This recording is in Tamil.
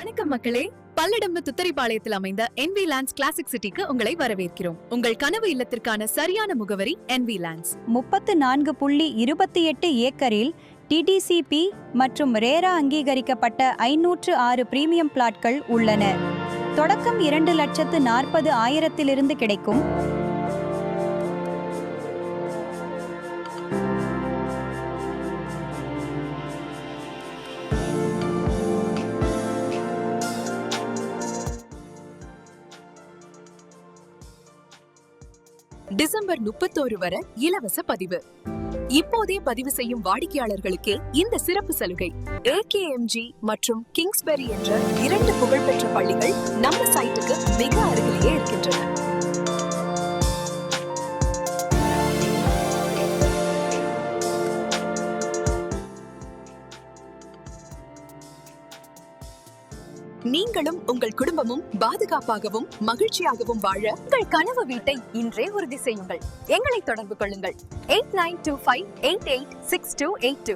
வணக்கம் மக்களே, பல்லடம்பு துத்தரிபாளையத்தில் அமைந்த NV Lands கிளாசிக் சிட்டிக்கு உங்களை வரவேற்கிறோம். உங்கள் கனவு இல்லத்திற்கான சரியான முகவரி NV Lands. 34.28 ஏக்கரில் TDCP மற்றும் ரேரா அங்கீகரிக்கப்பட்ட 506 பிரீமியம் பிளாட்கள் உள்ளன. தொடக்கம் 2,40,000 கிடைக்கும். டிசம்பர் 31 வரை இலவச பதிவு. இப்போதே பதிவு செய்யும் வாடிக்கையாளர்களுக்கே இந்த சிறப்பு சலுகை. AKMG மற்றும் கிங்ஸ்பெரி என்ற 2 புகழ்பெற்ற பள்ளிகள் நம்ம சைட்டுக்கு மிக அருகிலேயே இருக்கின்றன. நீங்களும் உங்கள் குடும்பமும் பாதுகாப்பாகவும் மகிழ்ச்சியாகவும் வாழ உங்கள் கனவு வீட்டை இன்றே உறுதி செய்யுங்கள். எங்களை தொடர்பு கொள்ளுங்கள் 8925886282.